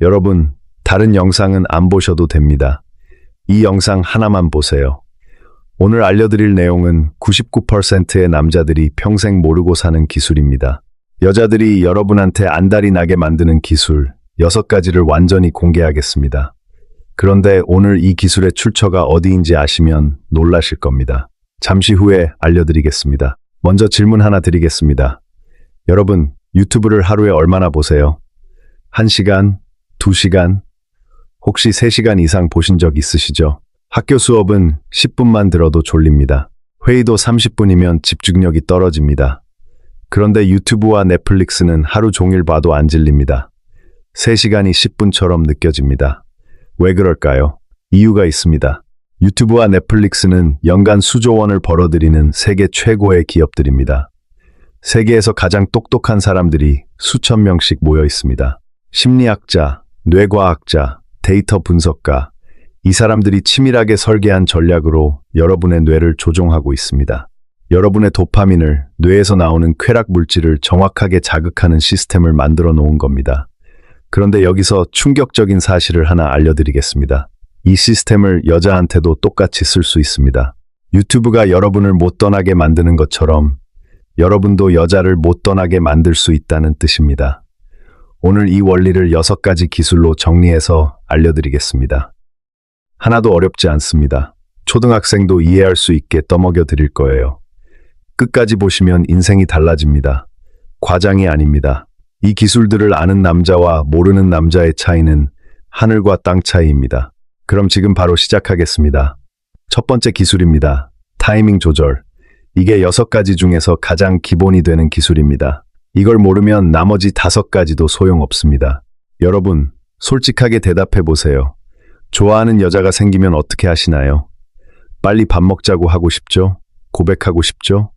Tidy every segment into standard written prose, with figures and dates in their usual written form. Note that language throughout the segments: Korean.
여러분, 다른 영상은 안 보셔도 됩니다. 이 영상 하나만 보세요. 오늘 알려드릴 내용은 99%의 남자들이 평생 모르고 사는 기술입니다. 여자들이 여러분한테 안달이 나게 만드는 기술 6가지를 완전히 공개하겠습니다. 그런데 오늘 이 기술의 출처가 어디인지 아시면 놀라실 겁니다. 잠시 후에 알려드리겠습니다. 먼저 질문 하나 드리겠습니다. 여러분, 유튜브를 하루에 얼마나 보세요? 1시간, 2시간, 혹시 3시간 이상 보신 적 있으시죠? 학교 수업은 10분만 들어도 졸립니다. 회의도 30분이면 집중력이 떨어집니다. 그런데 유튜브와 넷플릭스는 하루 종일 봐도 안 질립니다. 3시간이 10분처럼 느껴집니다. 왜 그럴까요? 이유가 있습니다. 유튜브와 넷플릭스는 연간 수조 원을 벌어들이는 세계 최고의 기업들입니다. 세계에서 가장 똑똑한 사람들이 수천 명씩 모여 있습니다. 심리학자, 뇌과학자, 데이터 분석가, 이 사람들이 치밀하게 설계한 전략으로 여러분의 뇌를 조종하고 있습니다. 여러분의 도파민을, 뇌에서 나오는 쾌락 물질을 정확하게 자극하는 시스템을 만들어 놓은 겁니다. 그런데 여기서 충격적인 사실을 하나 알려드리겠습니다. 이 시스템을 여자한테도 똑같이 쓸 수 있습니다. 유튜브가 여러분을 못 떠나게 만드는 것처럼 여러분도 여자를 못 떠나게 만들 수 있다는 뜻입니다. 오늘 이 원리를 6가지 기술로 정리해서 알려드리겠습니다. 하나도 어렵지 않습니다. 초등학생도 이해할 수 있게 떠먹여 드릴 거예요. 끝까지 보시면 인생이 달라집니다. 과장이 아닙니다. 이 기술들을 아는 남자와 모르는 남자의 차이는 하늘과 땅 차이입니다. 그럼 지금 바로 시작하겠습니다. 첫 번째 기술입니다. 타이밍 조절. 이게 6가지 중에서 가장 기본이 되는 기술입니다. 이걸 모르면 나머지 5가지도 소용없습니다. 여러분, 솔직하게 대답해 보세요. 좋아하는 여자가 생기면 어떻게 하시나요? 빨리 밥 먹자고 하고 싶죠? 고백하고 싶죠?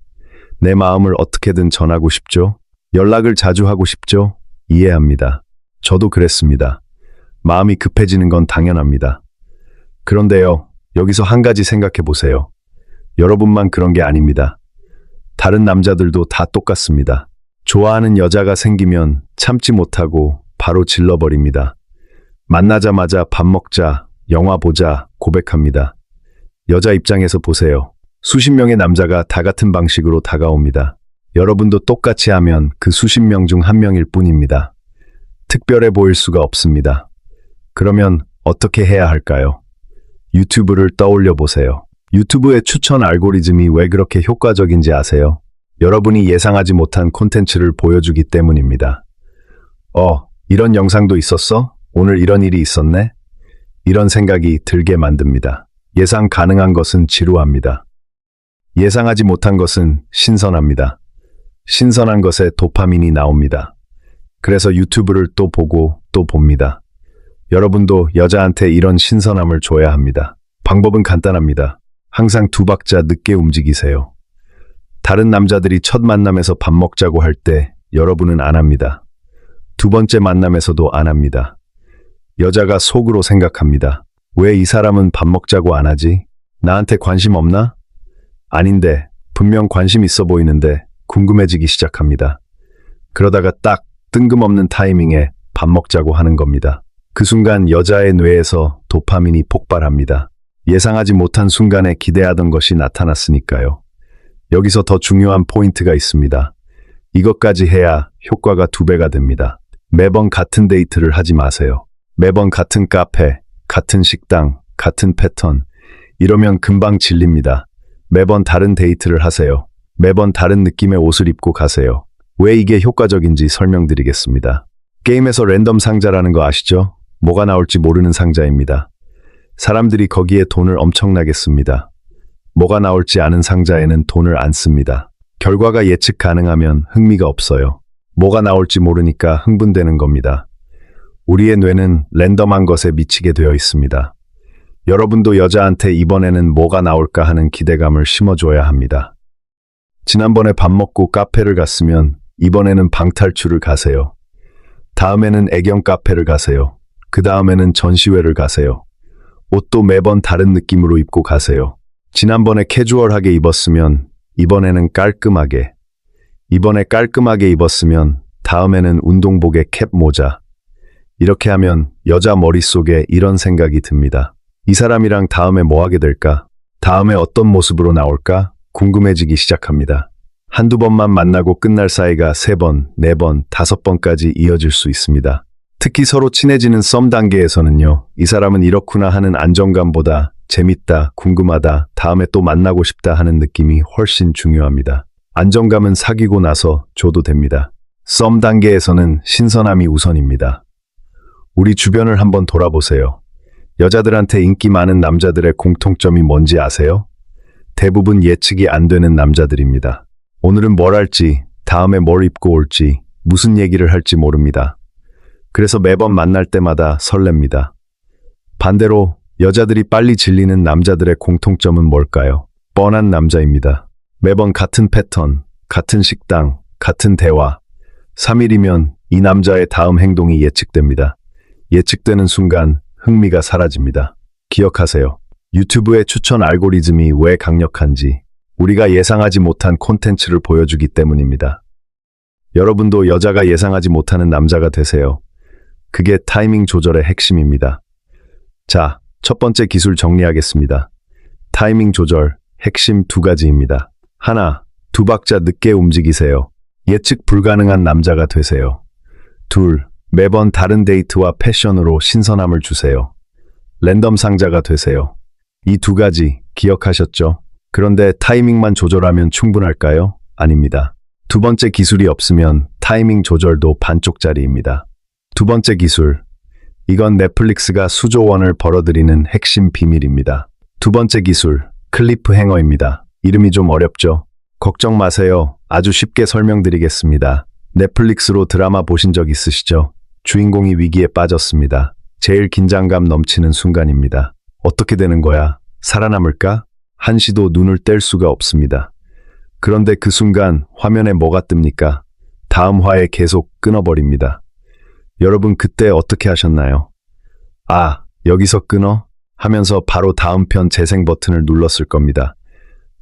내 마음을 어떻게든 전하고 싶죠? 연락을 자주 하고 싶죠? 이해합니다. 저도 그랬습니다. 마음이 급해지는 건 당연합니다. 그런데요, 여기서 한 가지 생각해 보세요. 여러분만 그런 게 아닙니다. 다른 남자들도 다 똑같습니다. 좋아하는 여자가 생기면 참지 못하고 바로 질러버립니다. 만나자마자 밥 먹자, 영화 보자, 고백합니다. 여자 입장에서 보세요. 수십 명의 남자가 다 같은 방식으로 다가옵니다. 여러분도 똑같이 하면 그 수십 명 중 한 명일 뿐입니다. 특별해 보일 수가 없습니다. 그러면 어떻게 해야 할까요? 유튜브를 떠올려 보세요. 유튜브의 추천 알고리즘이 왜 그렇게 효과적인지 아세요? 여러분이 예상하지 못한 콘텐츠를 보여주기 때문입니다. 이런 영상도 있었어? 오늘 이런 일이 있었네? 이런 생각이 들게 만듭니다. 예상 가능한 것은 지루합니다. 예상하지 못한 것은 신선합니다. 신선한 것에 도파민이 나옵니다. 그래서 유튜브를 또 보고 또 봅니다. 여러분도 여자한테 이런 신선함을 줘야 합니다. 방법은 간단합니다. 항상 2박자 늦게 움직이세요. 다른 남자들이 첫 만남에서 밥 먹자고 할 때 여러분은 안 합니다. 2번째 만남에서도 안 합니다. 여자가 속으로 생각합니다. 왜 이 사람은 밥 먹자고 안 하지? 나한테 관심 없나? 아닌데, 분명 관심 있어 보이는데 궁금해지기 시작합니다. 그러다가 딱 뜬금없는 타이밍에 밥 먹자고 하는 겁니다. 그 순간 여자의 뇌에서 도파민이 폭발합니다. 예상하지 못한 순간에 기대하던 것이 나타났으니까요. 여기서 더 중요한 포인트가 있습니다. 이것까지 해야 효과가 2배가 됩니다. 매번 같은 데이트를 하지 마세요. 매번 같은 카페, 같은 식당, 같은 패턴. 이러면 금방 질립니다. 매번 다른 데이트를 하세요. 매번 다른 느낌의 옷을 입고 가세요. 왜 이게 효과적인지 설명드리겠습니다. 게임에서 랜덤 상자라는 거 아시죠? 뭐가 나올지 모르는 상자입니다. 사람들이 거기에 돈을 엄청나게 씁니다. 뭐가 나올지 아는 상자에는 돈을 안 씁니다. 결과가 예측 가능하면 흥미가 없어요. 뭐가 나올지 모르니까 흥분되는 겁니다. 우리의 뇌는 랜덤한 것에 미치게 되어 있습니다. 여러분도 여자한테 이번에는 뭐가 나올까 하는 기대감을 심어줘야 합니다. 지난번에 밥 먹고 카페를 갔으면 이번에는 방탈출을 가세요. 다음에는 애견 카페를 가세요. 그 다음에는 전시회를 가세요. 옷도 매번 다른 느낌으로 입고 가세요. 지난번에 캐주얼하게 입었으면 이번에는 깔끔하게, 이번에 깔끔하게 입었으면 다음에는 운동복에 캡 모자. 이렇게 하면 여자 머릿속에 이런 생각이 듭니다. 이 사람이랑 다음에 뭐 하게 될까? 다음에 어떤 모습으로 나올까? 궁금해지기 시작합니다. 한두 번만 만나고 끝날 사이가 3번, 4번, 5번까지 이어질 수 있습니다. 특히 서로 친해지는 썸 단계에서는요, 이 사람은 이렇구나 하는 안정감보다 재밌다, 궁금하다, 다음에 또 만나고 싶다 하는 느낌이 훨씬 중요합니다. 안정감은 사귀고 나서 줘도 됩니다. 썸 단계에서는 신선함이 우선입니다. 우리 주변을 한번 돌아보세요. 여자들한테 인기 많은 남자들의 공통점이 뭔지 아세요? 대부분 예측이 안 되는 남자들입니다. 오늘은 뭘 할지, 다음에 뭘 입고 올지, 무슨 얘기를 할지 모릅니다. 그래서 매번 만날 때마다 설렙니다. 반대로 여자들이 빨리 질리는 남자들의 공통점은 뭘까요? 뻔한 남자입니다. 매번 같은 패턴, 같은 식당, 같은 대화. 3일이면 이 남자의 다음 행동이 예측됩니다. 예측되는 순간 흥미가 사라집니다. 기억하세요. 유튜브의 추천 알고리즘이 왜 강력한지 우리가 예상하지 못한 콘텐츠를 보여주기 때문입니다. 여러분도 여자가 예상하지 못하는 남자가 되세요. 그게 타이밍 조절의 핵심입니다. 자, 첫 번째 기술 정리하겠습니다. 타이밍 조절, 핵심 2가지입니다. 하나, 2박자 늦게 움직이세요. 예측 불가능한 남자가 되세요. 둘, 매번 다른 데이트와 패션으로 신선함을 주세요. 랜덤 상자가 되세요. 이 2가지 기억하셨죠? 그런데 타이밍만 조절하면 충분할까요? 아닙니다. 2번째 기술이 없으면 타이밍 조절도 반쪽짜리입니다. 2번째 기술. 이건 넷플릭스가 수조 원을 벌어들이는 핵심 비밀입니다. 2번째 기술, 클리프 행어입니다. 이름이 좀 어렵죠? 걱정 마세요. 아주 쉽게 설명드리겠습니다. 넷플릭스로 드라마 보신 적 있으시죠? 주인공이 위기에 빠졌습니다. 제일 긴장감 넘치는 순간입니다. 어떻게 되는 거야? 살아남을까? 한시도 눈을 뗄 수가 없습니다. 그런데 그 순간 화면에 뭐가 뜹니까? 다음 화에 계속 끊어버립니다. 여러분 그때 어떻게 하셨나요? 아, 여기서 끊어? 하면서 바로 다음 편 재생 버튼을 눌렀을 겁니다.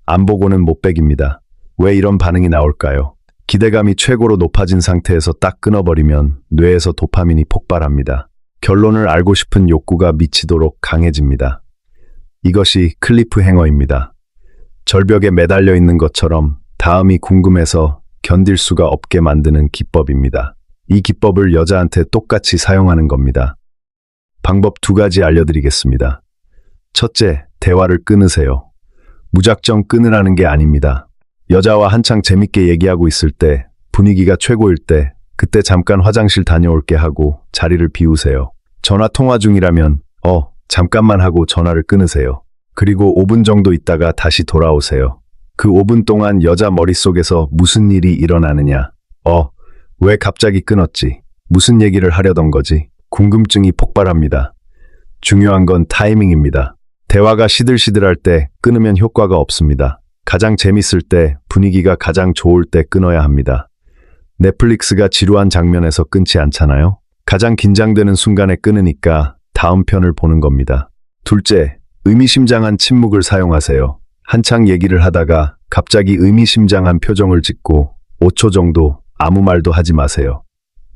안 보고는 못 베깁니다. 왜 이런 반응이 나올까요? 기대감이 최고로 높아진 상태에서 딱 끊어버리면 뇌에서 도파민이 폭발합니다. 결론을 알고 싶은 욕구가 미치도록 강해집니다. 이것이 클리프 행어입니다. 절벽에 매달려 있는 것처럼 다음이 궁금해서 견딜 수가 없게 만드는 기법입니다. 이 기법을 여자한테 똑같이 사용하는 겁니다. 방법 2가지 알려드리겠습니다. 첫째, 대화를 끊으세요. 무작정 끊으라는 게 아닙니다. 여자와 한창 재밌게 얘기하고 있을 때, 분위기가 최고일 때, 그때 잠깐 화장실 다녀올게 하고 자리를 비우세요. 전화 통화 중이라면, 잠깐만 하고 전화를 끊으세요. 그리고 5분 정도 있다가 다시 돌아오세요. 그 5분 동안 여자 머릿속에서 무슨 일이 일어나느냐? 왜 갑자기 끊었지? 무슨 얘기를 하려던 거지? 궁금증이 폭발합니다. 중요한 건 타이밍입니다. 대화가 시들시들할 때 끊으면 효과가 없습니다. 가장 재밌을 때, 분위기가 가장 좋을 때 끊어야 합니다. 넷플릭스가 지루한 장면에서 끊지 않잖아요? 가장 긴장되는 순간에 끊으니까 다음 편을 보는 겁니다. 둘째, 의미심장한 침묵을 사용하세요. 한창 얘기를 하다가 갑자기 의미심장한 표정을 짓고 5초 정도 아무 말도 하지 마세요.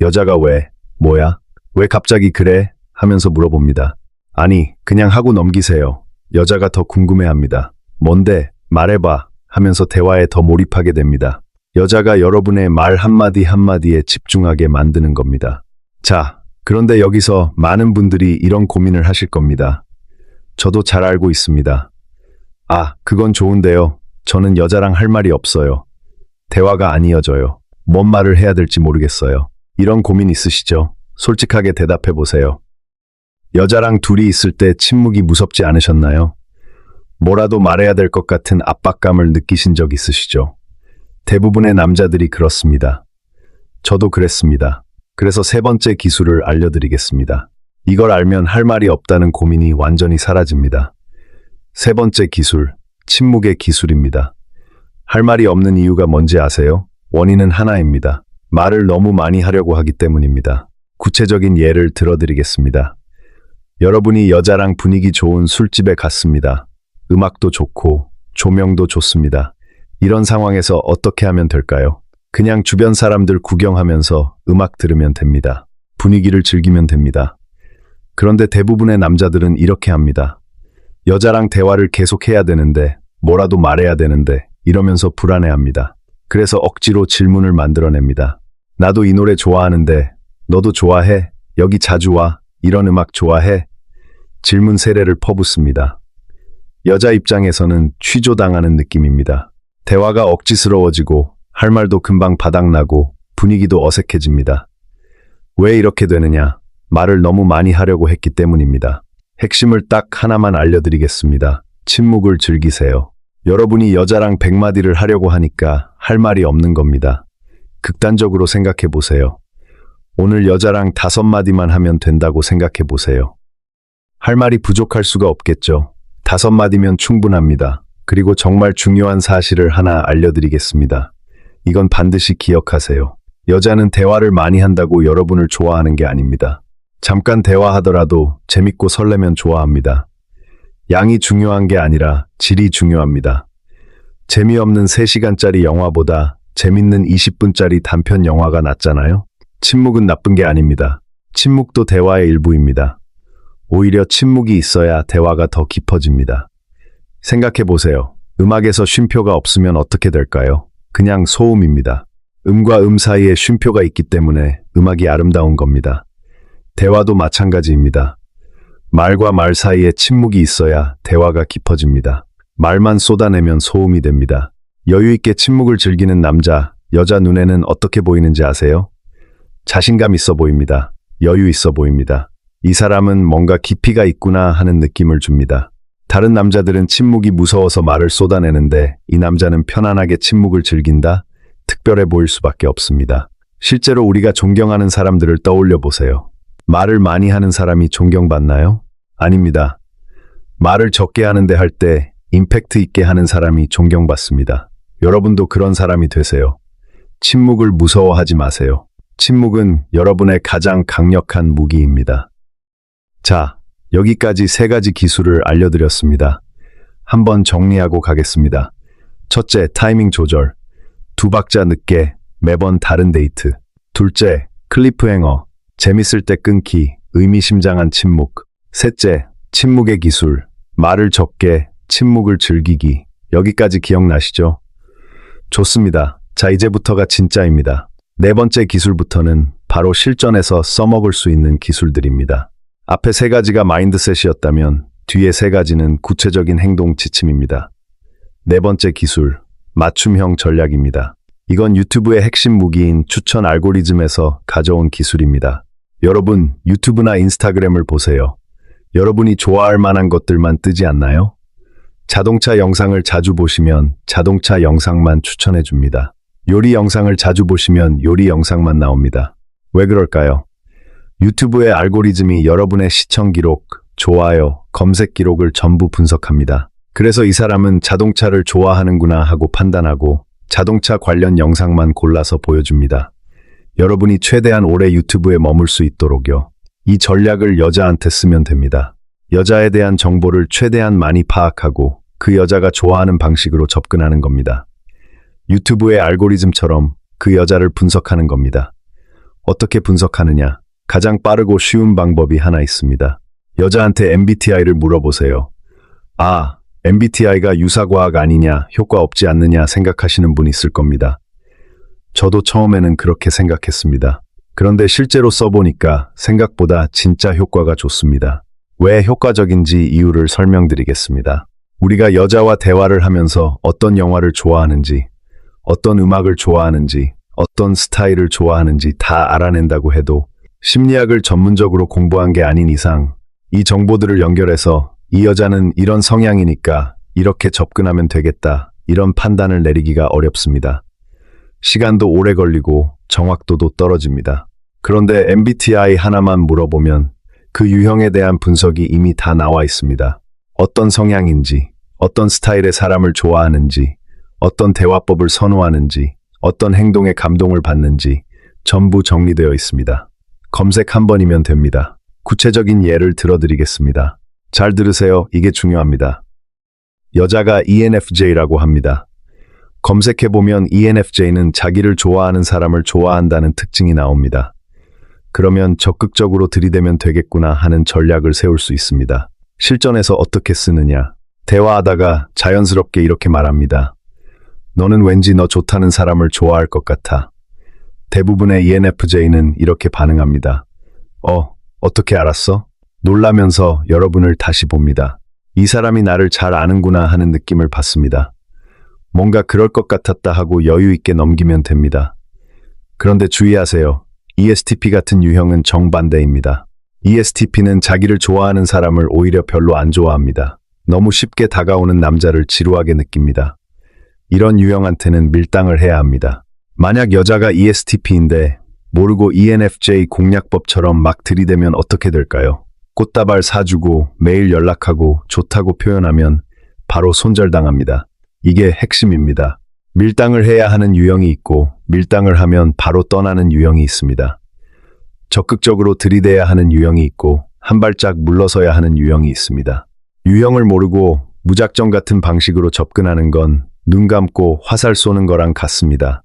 여자가 뭐야? 왜 갑자기 그래? 하면서 물어봅니다. 아니, 그냥 하고 넘기세요. 여자가 더 궁금해합니다. 뭔데? 말해봐. 하면서 대화에 더 몰입하게 됩니다. 여자가 여러분의 말 한마디 한마디에 집중하게 만드는 겁니다. 자, 그런데 여기서 많은 분들이 이런 고민을 하실 겁니다. 저도 잘 알고 있습니다. 그건 좋은데요. 저는 여자랑 할 말이 없어요. 대화가 안 이어져요. 뭔 말을 해야 될지 모르겠어요. 이런 고민 있으시죠? 솔직하게 대답해 보세요. 여자랑 둘이 있을 때 침묵이 무섭지 않으셨나요? 뭐라도 말해야 될 것 같은 압박감을 느끼신 적 있으시죠? 대부분의 남자들이 그렇습니다. 저도 그랬습니다. 그래서 3번째 기술을 알려드리겠습니다. 이걸 알면 할 말이 없다는 고민이 완전히 사라집니다. 3번째 기술, 침묵의 기술입니다. 할 말이 없는 이유가 뭔지 아세요? 원인은 하나입니다. 말을 너무 많이 하려고 하기 때문입니다. 구체적인 예를 들어드리겠습니다. 여러분이 여자랑 분위기 좋은 술집에 갔습니다. 음악도 좋고 조명도 좋습니다. 이런 상황에서 어떻게 하면 될까요? 그냥 주변 사람들 구경하면서 음악 들으면 됩니다. 분위기를 즐기면 됩니다. 그런데 대부분의 남자들은 이렇게 합니다. 여자랑 대화를 계속해야 되는데, 뭐라도 말해야 되는데, 이러면서 불안해합니다. 그래서 억지로 질문을 만들어냅니다. 나도 이 노래 좋아하는데, 너도 좋아해? 여기 자주 와? 이런 음악 좋아해? 질문 세례를 퍼붓습니다. 여자 입장에서는 취조당하는 느낌입니다. 대화가 억지스러워지고 할 말도 금방 바닥나고 분위기도 어색해집니다. 왜 이렇게 되느냐? 말을 너무 많이 하려고 했기 때문입니다. 핵심을 딱 하나만 알려드리겠습니다. 침묵을 즐기세요. 여러분이 여자랑 100마디를 하려고 하니까 할 말이 없는 겁니다. 극단적으로 생각해 보세요. 오늘 여자랑 5마디만 하면 된다고 생각해 보세요. 할 말이 부족할 수가 없겠죠. 5마디면 충분합니다. 그리고 정말 중요한 사실을 하나 알려드리겠습니다. 이건 반드시 기억하세요. 여자는 대화를 많이 한다고 여러분을 좋아하는 게 아닙니다. 잠깐 대화하더라도 재밌고 설레면 좋아합니다. 양이 중요한 게 아니라 질이 중요합니다. 재미없는 3시간짜리 영화보다 재밌는 20분짜리 단편 영화가 낫잖아요? 침묵은 나쁜 게 아닙니다. 침묵도 대화의 일부입니다. 오히려 침묵이 있어야 대화가 더 깊어집니다. 생각해 보세요. 음악에서 쉼표가 없으면 어떻게 될까요? 그냥 소음입니다. 음과 음 사이에 쉼표가 있기 때문에 음악이 아름다운 겁니다. 대화도 마찬가지입니다. 말과 말 사이에 침묵이 있어야 대화가 깊어집니다. 말만 쏟아내면 소음이 됩니다. 여유 있게 침묵을 즐기는 남자, 여자 눈에는 어떻게 보이는지 아세요? 자신감 있어 보입니다. 여유 있어 보입니다. 이 사람은 뭔가 깊이가 있구나 하는 느낌을 줍니다. 다른 남자들은 침묵이 무서워서 말을 쏟아내는데 이 남자는 편안하게 침묵을 즐긴다? 특별해 보일 수밖에 없습니다. 실제로 우리가 존경하는 사람들을 떠올려 보세요. 말을 많이 하는 사람이 존경받나요? 아닙니다. 말을 적게 하는데 할 때 임팩트 있게 하는 사람이 존경받습니다. 여러분도 그런 사람이 되세요. 침묵을 무서워하지 마세요. 침묵은 여러분의 가장 강력한 무기입니다. 자, 여기까지 3가지 기술을 알려드렸습니다. 한번 정리하고 가겠습니다. 첫째, 타이밍 조절. 2박자 늦게, 매번 다른 데이트. 둘째, 클리프행어. 재밌을 때 끊기, 의미심장한 침묵. 셋째, 침묵의 기술. 말을 적게, 침묵을 즐기기. 여기까지 기억나시죠? 좋습니다. 자, 이제부터가 진짜입니다. 4번째 기술부터는 바로 실전에서 써먹을 수 있는 기술들입니다. 앞에 3가지가 마인드셋이었다면 뒤에 3가지는 구체적인 행동 지침입니다. 4번째 기술, 맞춤형 전략입니다. 이건 유튜브의 핵심 무기인 추천 알고리즘에서 가져온 기술입니다. 여러분, 유튜브나 인스타그램을 보세요. 여러분이 좋아할 만한 것들만 뜨지 않나요? 자동차 영상을 자주 보시면 자동차 영상만 추천해 줍니다. 요리 영상을 자주 보시면 요리 영상만 나옵니다. 왜 그럴까요? 유튜브의 알고리즘이 여러분의 시청 기록, 좋아요, 검색 기록을 전부 분석합니다. 그래서 이 사람은 자동차를 좋아하는구나 하고 판단하고 자동차 관련 영상만 골라서 보여줍니다. 여러분이 최대한 오래 유튜브에 머물 수 있도록요. 이 전략을 여자한테 쓰면 됩니다. 여자에 대한 정보를 최대한 많이 파악하고 그 여자가 좋아하는 방식으로 접근하는 겁니다. 유튜브의 알고리즘처럼 그 여자를 분석하는 겁니다. 어떻게 분석하느냐? 가장 빠르고 쉬운 방법이 하나 있습니다. 여자한테 MBTI를 물어보세요. 아, MBTI가 유사과학 아니냐, 효과 없지 않느냐 생각하시는 분 있을 겁니다. 저도 처음에는 그렇게 생각했습니다. 그런데 실제로 써보니까 생각보다 진짜 효과가 좋습니다. 왜 효과적인지 이유를 설명드리겠습니다. 우리가 여자와 대화를 하면서 어떤 영화를 좋아하는지, 어떤 음악을 좋아하는지, 어떤 스타일을 좋아하는지 다 알아낸다고 해도 심리학을 전문적으로 공부한 게 아닌 이상 이 정보들을 연결해서 이 여자는 이런 성향이니까 이렇게 접근하면 되겠다, 이런 판단을 내리기가 어렵습니다. 시간도 오래 걸리고 정확도도 떨어집니다. 그런데 MBTI 하나만 물어보면 그 유형에 대한 분석이 이미 다 나와 있습니다. 어떤 성향인지, 어떤 스타일의 사람을 좋아하는지, 어떤 대화법을 선호하는지, 어떤 행동에 감동을 받는지 전부 정리되어 있습니다. 검색 한 번이면 됩니다. 구체적인 예를 들어드리겠습니다. 잘 들으세요. 이게 중요합니다. 여자가 ENFJ라고 합니다. 검색해보면 ENFJ는 자기를 좋아하는 사람을 좋아한다는 특징이 나옵니다. 그러면 적극적으로 들이대면 되겠구나 하는 전략을 세울 수 있습니다. 실전에서 어떻게 쓰느냐? 대화하다가 자연스럽게 이렇게 말합니다. 너는 왠지 너 좋다는 사람을 좋아할 것 같아. 대부분의 ENFJ는 이렇게 반응합니다. 어떻게 알았어? 놀라면서 여러분을 다시 봅니다. 이 사람이 나를 잘 아는구나 하는 느낌을 받습니다. 뭔가 그럴 것 같았다 하고 여유 있게 넘기면 됩니다. 그런데 주의하세요. ESTP 같은 유형은 정반대입니다. ESTP는 자기를 좋아하는 사람을 오히려 별로 안 좋아합니다. 너무 쉽게 다가오는 남자를 지루하게 느낍니다. 이런 유형한테는 밀당을 해야 합니다. 만약 여자가 ESTP인데 모르고 ENFJ 공략법처럼 막 들이대면 어떻게 될까요? 꽃다발 사주고 매일 연락하고 좋다고 표현하면 바로 손절당합니다. 이게 핵심입니다. 밀당을 해야 하는 유형이 있고 밀당을 하면 바로 떠나는 유형이 있습니다. 적극적으로 들이대야 하는 유형이 있고 한 발짝 물러서야 하는 유형이 있습니다. 유형을 모르고 무작정 같은 방식으로 접근하는 건 눈 감고 화살 쏘는 거랑 같습니다.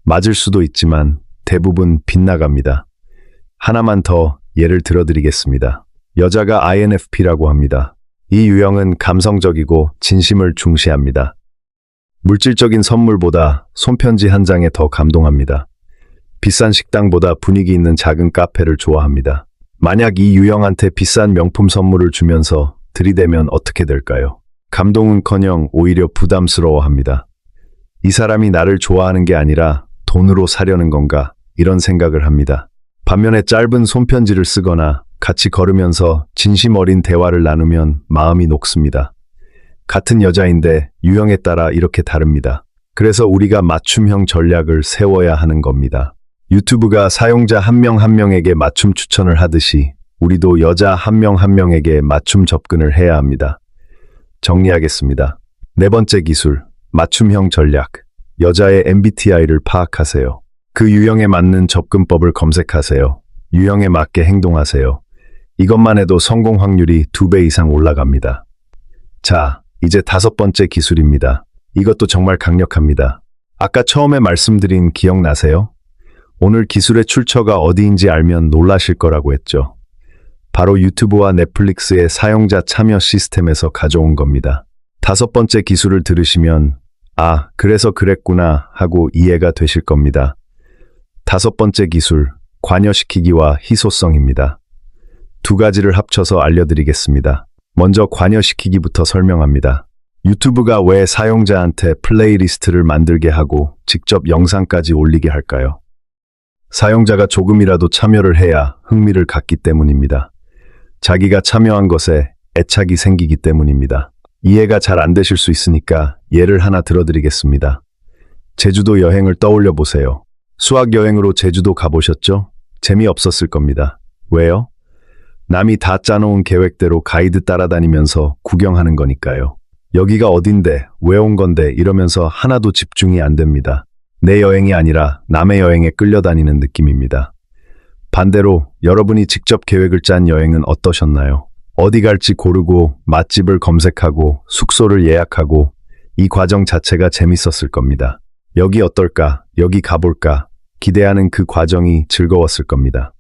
맞을 수도 있지만 대부분 빗나갑니다. 하나만 더 예를 들어드리겠습니다. 여자가 INFP라고 합니다. 이 유형은 감성적이고 진심을 중시합니다. 물질적인 선물보다 손편지 한 장에 더 감동합니다. 비싼 식당보다 분위기 있는 작은 카페를 좋아합니다. 만약 이 유형한테 비싼 명품 선물을 주면서 들이대면 어떻게 될까요? 감동은커녕 오히려 부담스러워합니다. 이 사람이 나를 좋아하는 게 아니라 돈으로 사려는 건가? 이런 생각을 합니다. 반면에 짧은 손편지를 쓰거나 같이 걸으면서 진심 어린 대화를 나누면 마음이 녹습니다. 같은 여자인데 유형에 따라 이렇게 다릅니다. 그래서 우리가 맞춤형 전략을 세워야 하는 겁니다. 유튜브가 사용자 한 명 한 명에게 맞춤 추천을 하듯이 우리도 여자 한 명 한 명에게 맞춤 접근을 해야 합니다. 정리하겠습니다. 네 번째 기술, 맞춤형 전략. 여자의 MBTI를 파악하세요. 그 유형에 맞는 접근법을 검색하세요. 유형에 맞게 행동하세요. 이것만 해도 성공 확률이 2배 이상 올라갑니다. 자, 이제 다섯 번째 기술입니다. 이것도 정말 강력합니다. 아까 처음에 말씀드린 기억나세요? 오늘 기술의 출처가 어디인지 알면 놀라실 거라고 했죠. 바로 유튜브와 넷플릭스의 사용자 참여 시스템에서 가져온 겁니다. 다섯 번째 기술을 들으시면 그래서 그랬구나 하고 이해가 되실 겁니다. 다섯 번째 기술, 관여시키기와 희소성입니다. 두 가지를 합쳐서 알려드리겠습니다. 먼저 관여시키기부터 설명합니다. 유튜브가 왜 사용자한테 플레이리스트를 만들게 하고 직접 영상까지 올리게 할까요? 사용자가 조금이라도 참여를 해야 흥미를 갖기 때문입니다. 자기가 참여한 것에 애착이 생기기 때문입니다. 이해가 잘 안 되실 수 있으니까 예를 하나 들어드리겠습니다. 제주도 여행을 떠올려 보세요. 수학여행으로 제주도 가보셨죠? 재미없었을 겁니다. 왜요? 남이 다 짜놓은 계획대로 가이드 따라다니면서 구경하는 거니까요. 여기가 어딘데, 왜 온 건데 이러면서 하나도 집중이 안 됩니다. 내 여행이 아니라 남의 여행에 끌려다니는 느낌입니다. 반대로 여러분이 직접 계획을 짠 여행은 어떠셨나요? 어디 갈지 고르고 맛집을 검색하고 숙소를 예약하고 이 과정 자체가 재밌었을 겁니다. 여기 어떨까? 여기 가볼까? 기대하는 그 과정이 즐거웠을 겁니다.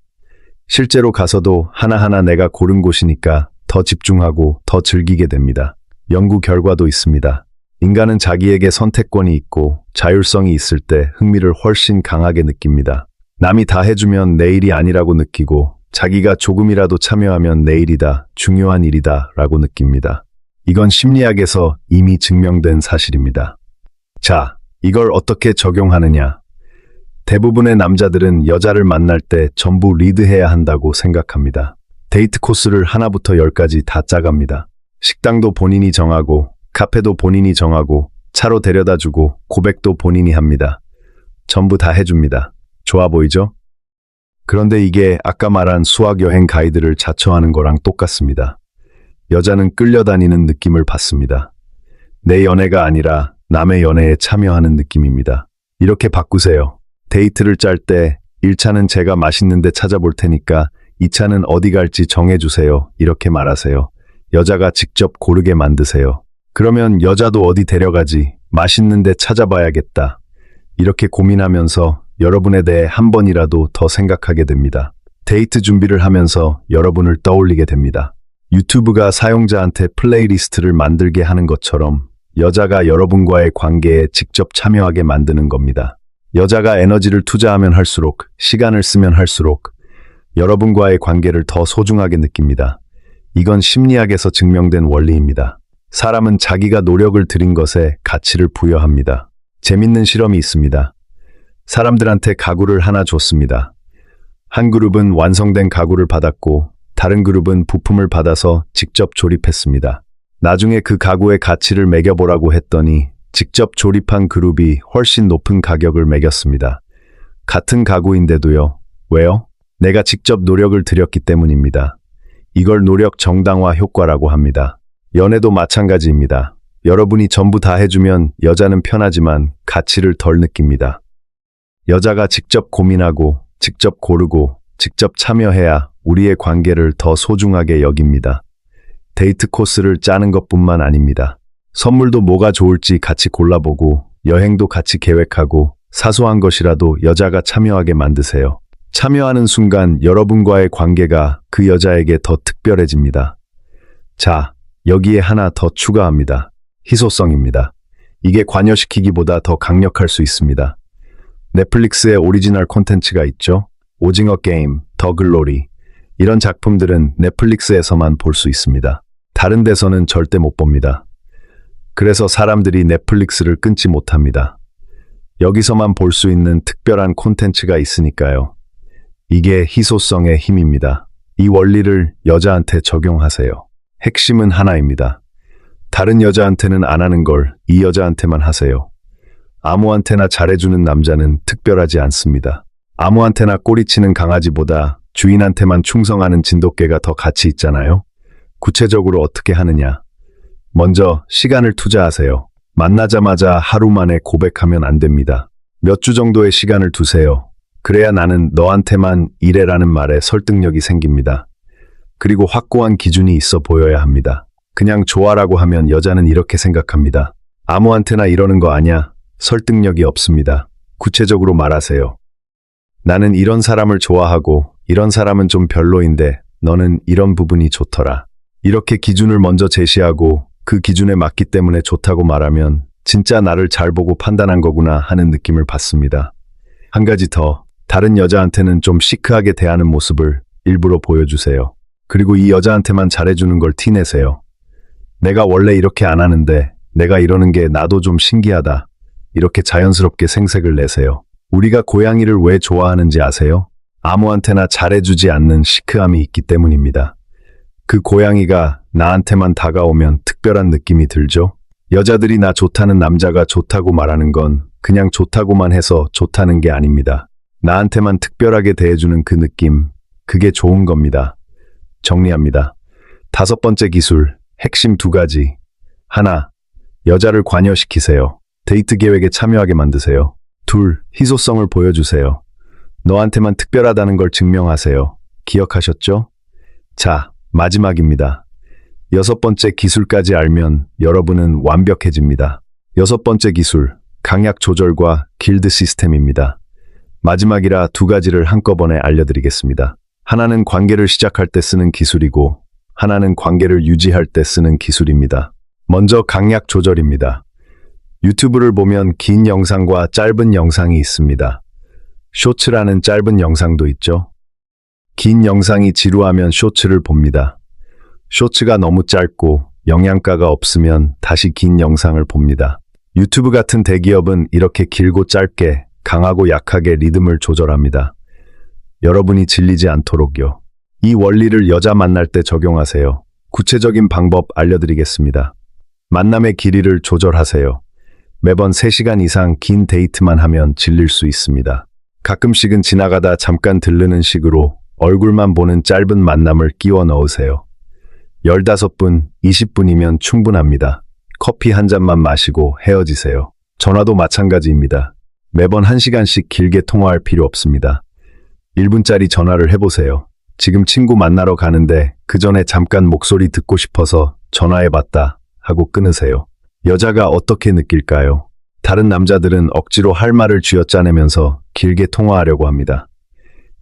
실제로 가서도 하나하나 내가 고른 곳이니까 더 집중하고 더 즐기게 됩니다. 연구 결과도 있습니다. 인간은 자기에게 선택권이 있고 자율성이 있을 때 흥미를 훨씬 강하게 느낍니다. 남이 다 해주면 내 일이 아니라고 느끼고 자기가 조금이라도 참여하면 내 일이다, 중요한 일이다 라고 느낍니다. 이건 심리학에서 이미 증명된 사실입니다. 자, 이걸 어떻게 적용하느냐? 대부분의 남자들은 여자를 만날 때 전부 리드해야 한다고 생각합니다. 데이트 코스를 하나부터 10까지 다 짜갑니다. 식당도 본인이 정하고 카페도 본인이 정하고 차로 데려다주고 고백도 본인이 합니다. 전부 다 해줍니다. 좋아 보이죠? 그런데 이게 아까 말한 수학여행 가이드를 자처하는 거랑 똑같습니다. 여자는 끌려다니는 느낌을 받습니다. 내 연애가 아니라 남의 연애에 참여하는 느낌입니다. 이렇게 바꾸세요. 데이트를 짤 때 1차는 제가 맛있는 데 찾아볼 테니까 2차는 어디 갈지 정해주세요. 이렇게 말하세요. 여자가 직접 고르게 만드세요. 그러면 여자도 어디 데려가지, 맛있는 데 찾아봐야겠다. 이렇게 고민하면서 여러분에 대해 한 번이라도 더 생각하게 됩니다. 데이트 준비를 하면서 여러분을 떠올리게 됩니다. 유튜브가 사용자한테 플레이리스트를 만들게 하는 것처럼 여자가 여러분과의 관계에 직접 참여하게 만드는 겁니다. 여자가 에너지를 투자하면 할수록, 시간을 쓰면 할수록 여러분과의 관계를 더 소중하게 느낍니다. 이건 심리학에서 증명된 원리입니다. 사람은 자기가 노력을 들인 것에 가치를 부여합니다. 재밌는 실험이 있습니다. 사람들한테 가구를 하나 줬습니다. 한 그룹은 완성된 가구를 받았고 다른 그룹은 부품을 받아서 직접 조립했습니다. 나중에 그 가구의 가치를 매겨보라고 했더니 직접 조립한 그룹이 훨씬 높은 가격을 매겼습니다. 같은 가구인데도요. 왜요? 내가 직접 노력을 들였기 때문입니다. 이걸 노력 정당화 효과라고 합니다. 연애도 마찬가지입니다. 여러분이 전부 다 해주면 여자는 편하지만 가치를 덜 느낍니다. 여자가 직접 고민하고, 직접 고르고, 직접 참여해야 우리의 관계를 더 소중하게 여깁니다. 데이트 코스를 짜는 것뿐만 아닙니다. 선물도 뭐가 좋을지 같이 골라보고, 여행도 같이 계획하고, 사소한 것이라도 여자가 참여하게 만드세요. 참여하는 순간 여러분과의 관계가 그 여자에게 더 특별해집니다. 자, 여기에 하나 더 추가합니다. 희소성입니다. 이게 관여시키기보다 더 강력할 수 있습니다. 넷플릭스에 오리지널 콘텐츠가 있죠? 오징어 게임, 더 글로리. 이런 작품들은 넷플릭스에서만 볼 수 있습니다. 다른 데서는 절대 못 봅니다. 그래서 사람들이 넷플릭스를 끊지 못합니다. 여기서만 볼 수 있는 특별한 콘텐츠가 있으니까요. 이게 희소성의 힘입니다. 이 원리를 여자한테 적용하세요. 핵심은 하나입니다. 다른 여자한테는 안 하는 걸 이 여자한테만 하세요. 아무한테나 잘해주는 남자는 특별하지 않습니다. 아무한테나 꼬리치는 강아지보다 주인한테만 충성하는 진돗개가 더 가치 있잖아요. 구체적으로 어떻게 하느냐? 먼저 시간을 투자하세요. 만나자마자 하루 만에 고백하면 안 됩니다. 몇 주 정도의 시간을 두세요. 그래야 나는 너한테만 이래라는 말에 설득력이 생깁니다. 그리고 확고한 기준이 있어 보여야 합니다. 그냥 좋아라고 하면 여자는 이렇게 생각합니다. 아무한테나 이러는 거 아냐? 설득력이 없습니다. 구체적으로 말하세요. 나는 이런 사람을 좋아하고 이런 사람은 좀 별로인데 너는 이런 부분이 좋더라. 이렇게 기준을 먼저 제시하고 그 기준에 맞기 때문에 좋다고 말하면 진짜 나를 잘 보고 판단한 거구나 하는 느낌을 받습니다. 한 가지 더, 다른 여자한테는 좀 시크하게 대하는 모습을 일부러 보여주세요. 그리고 이 여자한테만 잘해주는 걸 티내세요. 내가 원래 이렇게 안 하는데 내가 이러는 게 나도 좀 신기하다. 이렇게 자연스럽게 생색을 내세요. 우리가 고양이를 왜 좋아하는지 아세요? 아무한테나 잘해주지 않는 시크함이 있기 때문입니다. 그 고양이가 나한테만 다가오면 특별한 느낌이 들죠? 여자들이 나 좋다는 남자가 좋다고 말하는 건 그냥 좋다고만 해서 좋다는 게 아닙니다. 나한테만 특별하게 대해주는 그 느낌, 그게 좋은 겁니다. 정리합니다. 5번째 기술, 핵심 2가지. 하나, 여자를 관여시키세요. 데이트 계획에 참여하게 만드세요. 2, 희소성을 보여주세요. 너한테만 특별하다는 걸 증명하세요. 기억하셨죠? 자, 마지막입니다. 6번째 기술까지 알면 여러분은 완벽해집니다. 6번째 기술, 강약 조절과 길드 시스템입니다. 마지막이라 2가지를 한꺼번에 알려드리겠습니다. 하나는 관계를 시작할 때 쓰는 기술이고 하나는 관계를 유지할 때 쓰는 기술입니다. 먼저 강약 조절입니다. 유튜브를 보면 긴 영상과 짧은 영상이 있습니다. 쇼츠라는 짧은 영상도 있죠. 긴 영상이 지루하면 쇼츠를 봅니다. 쇼츠가 너무 짧고 영양가가 없으면 다시 긴 영상을 봅니다. 유튜브 같은 대기업은 이렇게 길고 짧게, 강하고 약하게 리듬을 조절합니다. 여러분이 질리지 않도록요. 이 원리를 여자 만날 때 적용하세요. 구체적인 방법 알려드리겠습니다. 만남의 길이를 조절하세요. 매번 3시간 이상 긴 데이트만 하면 질릴 수 있습니다. 가끔씩은 지나가다 잠깐 들르는 식으로 얼굴만 보는 짧은 만남을 끼워 넣으세요. 15분, 20분이면 충분합니다. 커피 한 잔만 마시고 헤어지세요. 전화도 마찬가지입니다. 매번 1시간씩 길게 통화할 필요 없습니다. 1분짜리 전화를 해보세요. 지금 친구 만나러 가는데 그 전에 잠깐 목소리 듣고 싶어서 전화해봤다 하고 끊으세요. 여자가 어떻게 느낄까요? 다른 남자들은 억지로 할 말을 쥐어짜내면서 길게 통화하려고 합니다.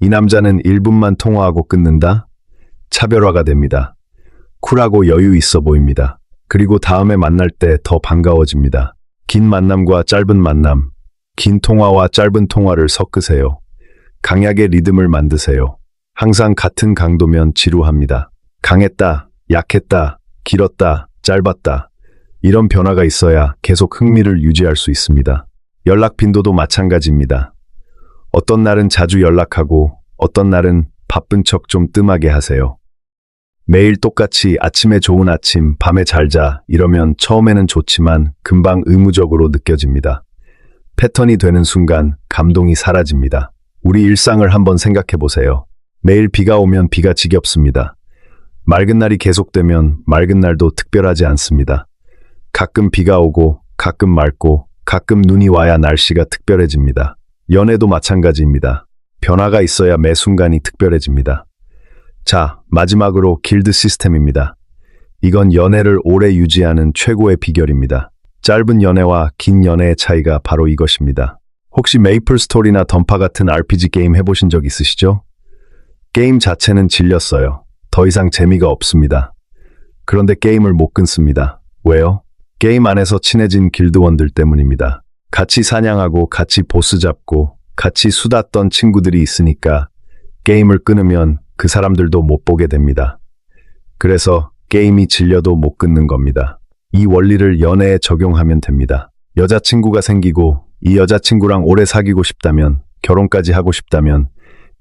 이 남자는 1분만 통화하고 끊는다? 차별화가 됩니다. 쿨하고 여유 있어 보입니다. 그리고 다음에 만날 때 더 반가워집니다. 긴 만남과 짧은 만남, 긴 통화와 짧은 통화를 섞으세요. 강약의 리듬을 만드세요. 항상 같은 강도면 지루합니다. 강했다, 약했다, 길었다, 짧았다. 이런 변화가 있어야 계속 흥미를 유지할 수 있습니다. 연락 빈도도 마찬가지입니다. 어떤 날은 자주 연락하고 어떤 날은 바쁜 척 좀 뜸하게 하세요. 매일 똑같이 아침에 좋은 아침, 밤에 잘 자 이러면 처음에는 좋지만 금방 의무적으로 느껴집니다. 패턴이 되는 순간 감동이 사라집니다. 우리 일상을 한번 생각해 보세요. 매일 비가 오면 비가 지겹습니다. 맑은 날이 계속되면 맑은 날도 특별하지 않습니다. 가끔 비가 오고 가끔 맑고 가끔 눈이 와야 날씨가 특별해집니다. 연애도 마찬가지입니다. 변화가 있어야 매 순간이 특별해집니다. 자, 마지막으로 길드 시스템입니다. 이건 연애를 오래 유지하는 최고의 비결입니다. 짧은 연애와 긴 연애의 차이가 바로 이것입니다. 혹시 메이플 스토리나 던파 같은 RPG 게임 해보신 적 있으시죠? 게임 자체는 질렸어요. 더 이상 재미가 없습니다. 그런데 게임을 못 끊습니다. 왜요? 게임 안에서 친해진 길드원들 때문입니다. 같이 사냥하고 같이 보스 잡고 같이 수다 떤 친구들이 있으니까 게임을 끊으면 그 사람들도 못 보게 됩니다. 그래서 게임이 질려도 못 끊는 겁니다. 이 원리를 연애에 적용하면 됩니다. 여자친구가 생기고 이 여자친구랑 오래 사귀고 싶다면, 결혼까지 하고 싶다면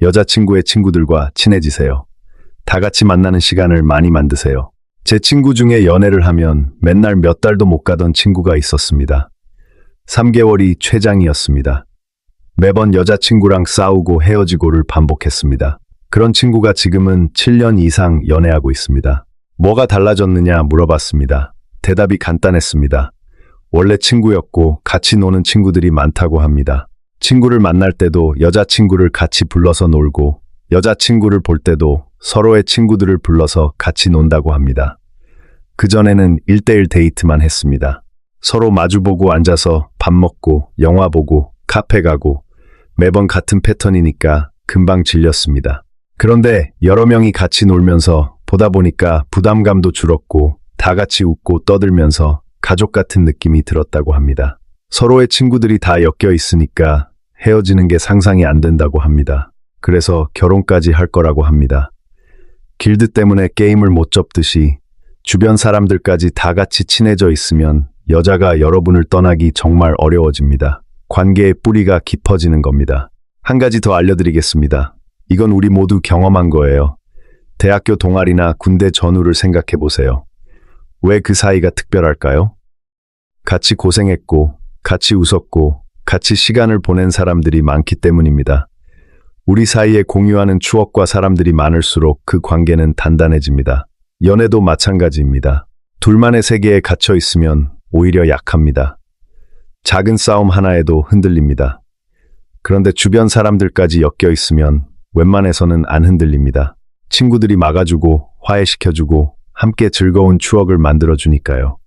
여자친구의 친구들과 친해지세요. 다 같이 만나는 시간을 많이 만드세요. 제 친구 중에 연애를 하면 맨날 몇 달도 못 가던 친구가 있었습니다. 3개월이 최장이었습니다. 매번 여자친구랑 싸우고 헤어지고를 반복했습니다. 그런 친구가 지금은 7년 이상 연애하고 있습니다. 뭐가 달라졌느냐 물어봤습니다. 대답이 간단했습니다. 원래 친구였고 같이 노는 친구들이 많다고 합니다. 친구를 만날 때도 여자친구를 같이 불러서 놀고 여자친구를 볼 때도 서로의 친구들을 불러서 같이 논다고 합니다. 그전에는 1대1 데이트만 했습니다. 서로 마주보고 앉아서 밥 먹고 영화 보고 카페 가고 매번 같은 패턴이니까 금방 질렸습니다. 그런데 여러 명이 같이 놀면서 보다 보니까 부담감도 줄었고 다 같이 웃고 떠들면서 가족 같은 느낌이 들었다고 합니다. 서로의 친구들이 다 엮여 있으니까 헤어지는 게 상상이 안 된다고 합니다. 그래서 결혼까지 할 거라고 합니다. 길드 때문에 게임을 못 접듯이 주변 사람들까지 다 같이 친해져 있으면 여자가 여러분을 떠나기 정말 어려워집니다. 관계의 뿌리가 깊어지는 겁니다. 한 가지 더 알려드리겠습니다. 이건 우리 모두 경험한 거예요. 대학교 동아리나 군대 전후를 생각해 보세요. 왜 그 사이가 특별할까요? 같이 고생했고, 같이 웃었고, 같이 시간을 보낸 사람들이 많기 때문입니다. 우리 사이에 공유하는 추억과 사람들이 많을수록 그 관계는 단단해집니다. 연애도 마찬가지입니다. 둘만의 세계에 갇혀 있으면 오히려 약합니다. 작은 싸움 하나에도 흔들립니다. 그런데 주변 사람들까지 엮여 있으면 웬만해서는 안 흔들립니다. 친구들이 막아주고 화해시켜주고 함께 즐거운 추억을 만들어주니까요.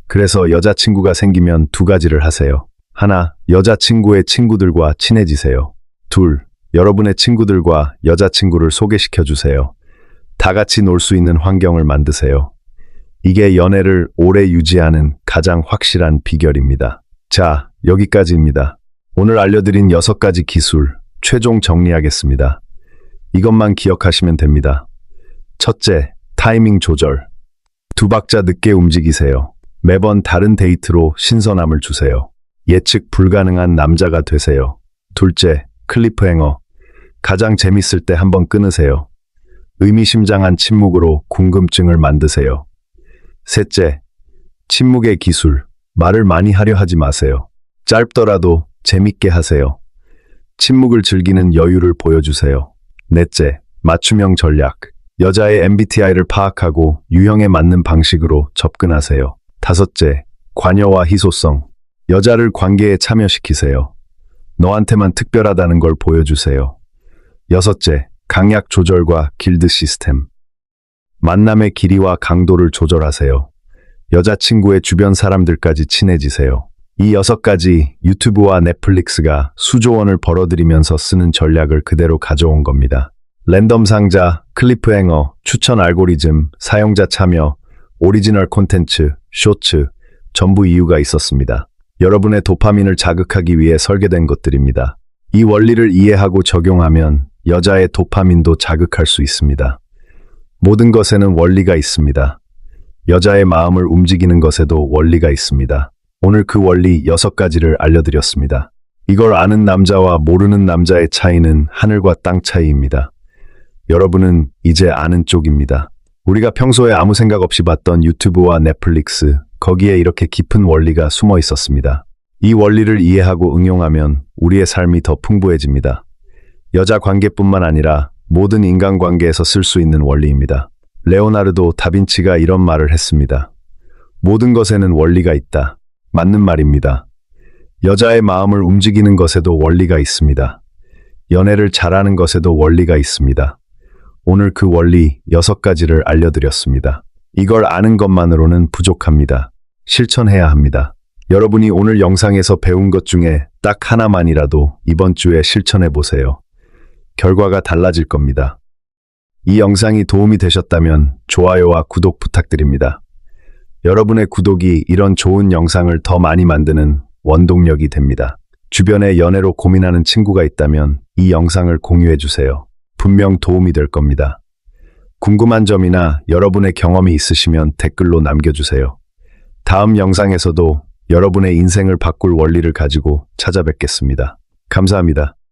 그래서 여자친구가 생기면 두 가지를 하세요. 하나, 여자친구의 친구들과 친해지세요. 둘, 여러분의 친구들과 여자친구를 소개시켜주세요. 다 같이 놀 수 있는 환경을 만드세요. 이게 연애를 오래 유지하는 가장 확실한 비결입니다. 자, 여기까지입니다. 오늘 알려드린 6가지 기술, 최종 정리하겠습니다. 이것만 기억하시면 됩니다. 첫째, 타이밍 조절. 2박자 늦게 움직이세요. 매번 다른 데이트로 신선함을 주세요. 예측 불가능한 남자가 되세요. 둘째, 클리프행어. 가장 재밌을 때 한번 끊으세요. 의미심장한 침묵으로 궁금증을 만드세요. 셋째, 침묵의 기술. 말을 많이 하려 하지 마세요. 짧더라도 재밌게 하세요. 침묵을 즐기는 여유를 보여주세요. 넷째, 맞춤형 전략. 여자의 MBTI를 파악하고 유형에 맞는 방식으로 접근하세요. 다섯째, 관여와 희소성. 여자를 관계에 참여시키세요. 너한테만 특별하다는 걸 보여주세요. 여섯째, 강약 조절과 길드 시스템. 만남의 길이와 강도를 조절하세요. 여자친구의 주변 사람들까지 친해지세요. 이 6가지 유튜브와 넷플릭스가 수조 원을 벌어들이면서 쓰는 전략을 그대로 가져온 겁니다. 랜덤 상자, 클리프행어, 추천 알고리즘, 사용자 참여, 오리지널 콘텐츠, 쇼츠, 전부 이유가 있었습니다. 여러분의 도파민을 자극하기 위해 설계된 것들입니다. 이 원리를 이해하고 적용하면 여자의 도파민도 자극할 수 있습니다. 모든 것에는 원리가 있습니다. 여자의 마음을 움직이는 것에도 원리가 있습니다. 오늘 그 원리 6가지를 알려드렸습니다. 이걸 아는 남자와 모르는 남자의 차이는 하늘과 땅 차이입니다. 여러분은 이제 아는 쪽입니다. 우리가 평소에 아무 생각 없이 봤던 유튜브와 넷플릭스, 거기에 이렇게 깊은 원리가 숨어 있었습니다. 이 원리를 이해하고 응용하면 우리의 삶이 더 풍부해집니다. 여자 관계뿐만 아니라 모든 인간관계에서 쓸 수 있는 원리입니다. 레오나르도 다빈치가 이런 말을 했습니다. 모든 것에는 원리가 있다. 맞는 말입니다. 여자의 마음을 움직이는 것에도 원리가 있습니다. 연애를 잘하는 것에도 원리가 있습니다. 오늘 그 원리 6가지를 알려드렸습니다. 이걸 아는 것만으로는 부족합니다. 실천해야 합니다. 여러분이 오늘 영상에서 배운 것 중에 딱 하나만이라도 이번 주에 실천해 보세요. 결과가 달라질 겁니다. 이 영상이 도움이 되셨다면 좋아요와 구독 부탁드립니다. 여러분의 구독이 이런 좋은 영상을 더 많이 만드는 원동력이 됩니다. 주변에 연애로 고민하는 친구가 있다면 이 영상을 공유해 주세요. 분명 도움이 될 겁니다. 궁금한 점이나 여러분의 경험이 있으시면 댓글로 남겨주세요. 다음 영상에서도 여러분의 인생을 바꿀 원리를 가지고 찾아뵙겠습니다. 감사합니다.